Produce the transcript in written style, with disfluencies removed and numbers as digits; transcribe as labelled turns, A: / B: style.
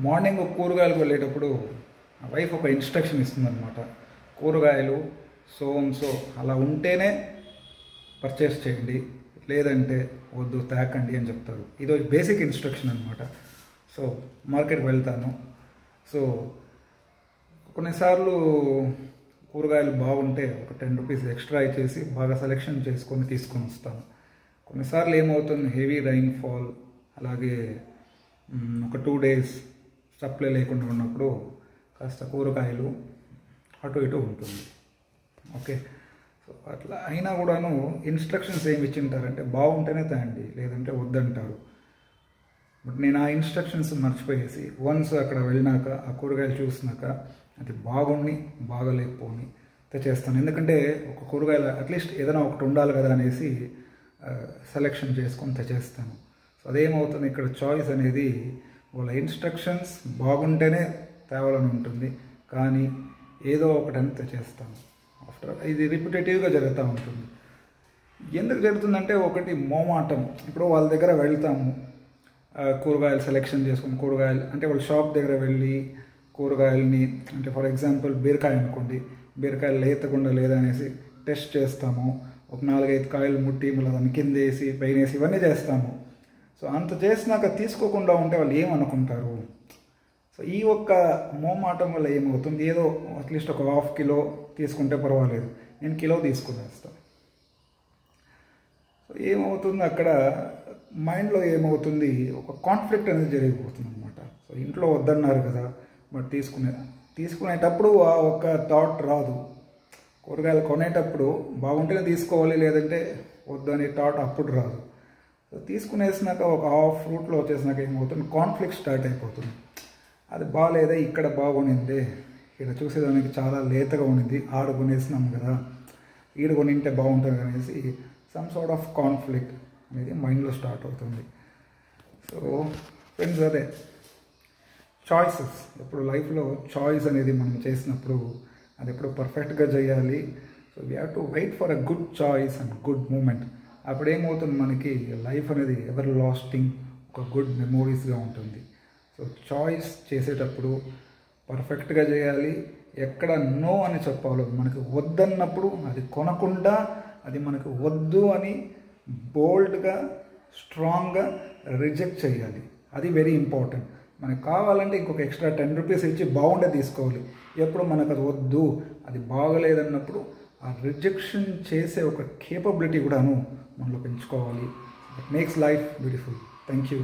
A: Morning కూరగాయలకు వెళ్ళేటప్పుడు wife ఒక ఇన్స్ట్రక్షన్ ఇస్తుందన్నమాట. కూరగాయలు సో అలా ఉంటేనే పర్చేస్ చేయండి, లేదంటే వద్దు తేకండి అని చెప్తారు. ఇది బేసిక్ ఇన్స్ట్రక్షన్ అనమాట. సో మార్కెట్కి వెళ్తాను. సో కొన్నిసార్లు కూరగాయలు బాగుంటే ఒక 10 రూపీస్ ఎక్స్ట్రా ఇచ్చేసి బాగా సెలెక్షన్ చేసుకొని తీసుకొని వస్తాను. కొన్నిసార్లు ఏమవుతుంది, హెవీ రైన్ఫాల్ అలాగే ఒక 2 డేస్ సప్లై లేకుండా ఉన్నప్పుడు కాస్త కూరగాయలు అటు ఇటు ఉంటుంది. ఓకే, సో అట్లా అయినా కూడాను ఇన్స్ట్రక్షన్స్ ఏమి ఇచ్చింటారంటే బాగుంటేనే తేండి, లేదంటే వద్దంటారు. బట్ నేను ఆ ఇన్స్ట్రక్షన్స్ మర్చిపోయేసి వన్స్ అక్కడ వెళ్ళినాక ఆ కూరగాయలు చూసినాక అది బాగుండి బాగలేకపోని తెచ్చేస్తాను. ఎందుకంటే ఒక కూరగాయలు అట్లీస్ట్ ఏదైనా ఒకటి ఉండాలి కదా అనేసి సెలెక్షన్ చేసుకొని తెచ్చేస్తాను. సో అదేమవుతుంది, ఇక్కడ చాయిస్ అనేది వాళ్ళ ఇన్స్ట్రక్షన్స్ బాగుంటేనే తేవాలని ఉంటుంది, కానీ ఏదో ఒకటని తెచ్చేస్తాను. ఆఫ్టర్ ఇది రిపిటేటివ్గా జరుగుతూ ఉంటుంది. ఎందుకు జరుగుతుందంటే, ఒకటి మోమాటం. ఇప్పుడు వాళ్ళ దగ్గర వెళ్తాము, కూరగాయలు సెలెక్షన్ చేసుకుని కూరగాయలు అంటే వాళ్ళ షాప్ దగ్గర వెళ్ళి కూరగాయలని అంటే ఫర్ ఎగ్జాంపుల్ బీరకాయ అనుకోండి, బీరకాయలు లేతకుండా లేదా అనేసి టెస్ట్ చేస్తాము. ఒక 4-5 కాయలు ముట్టి మళ్ళీ దాన్ని కింద వేసి పైన వేసి ఇవన్నీ చేస్తాము. సో అంత చేసినాక తీసుకోకుండా ఉంటే వాళ్ళు ఏమనుకుంటారు. సో ఈ ఒక్క మోమాటం వల్ల ఏమవుతుంది, ఏదో అట్లీస్ట్ ఒక 1/2 కిలో తీసుకుంటే పర్వాలేదు, నేను కిలో తీసుకునేస్తాను. సో ఏమవుతుంది, అక్కడ మైండ్లో ఏమవుతుంది, ఒక కాన్ఫ్లిక్ట్ అనేది జరిగిపోతుంది అనమాట. సో ఇంట్లో వద్దన్నారు కదా, బట్ తీసుకునేటప్పుడు ఆ ఒక్క థాట్ రాదు. కూరగాయలు కొనేటప్పుడు బాగుంటేనే తీసుకోవాలి, లేదంటే వద్దు అనే థాట్ అప్పుడు రాదు. సో తీసుకునేసినాక ఒక హాఫ్ ఫ్రూట్లో వచ్చేసినాక ఏమవుతుంది, కాన్ఫ్లిక్ట్ స్టార్ట్ అయిపోతుంది. అది బాగాలేదా, ఇక్కడ బాగునిందే, ఇక్కడ చూసేదానికి చాలా లేతగా ఉండింది, ఆడ కొనేసినాం కదా, ఈడ కొనింటే బాగుంటుంది అనేసి సమ్ సార్ట్ ఆఫ్ కాన్ఫ్లిక్ట్ అనేది మైండ్లో స్టార్ట్ అవుతుంది. సో ఫ్రెండ్స్, అదే చాయిసెస్. ఎప్పుడు లైఫ్లో చాయిస్ అనేది మనం చేసినప్పుడు అది ఎప్పుడు పర్ఫెక్ట్గా చేయాలి. So we have to wait for a good choice and good moment. అప్పుడు ఏమవుతుంది, మనకి లైఫ్ అనేది ఎవర్ లాస్టింగ్ ఒక గుడ్ మెమోరీస్గా ఉంటుంది. సో చాయిస్ చేసేటప్పుడు పర్ఫెక్ట్గా చేయాలి. ఎక్కడ నో అని చెప్పాలో, మనకు వద్దన్నప్పుడు అది కొనకుండా అది మనకు వద్దు అని బోల్డ్గా స్ట్రాంగ్గా రిజెక్ట్ చేయాలి. అది వెరీ ఇంపార్టెంట్. మనకు కావాలంటే ఇంకొక ఎక్స్ట్రా 10 రూపీస్ ఇచ్చి బాగుండే తీసుకోవాలి. ఎప్పుడు మనకు అది వద్దు, అది బాగలేదన్నప్పుడు ఆ రిజెక్షన్ చేసే ఒక కేపబిలిటీ కూడాను మనలో పెంచుకోవాలి. It makes life beautiful. Thank you.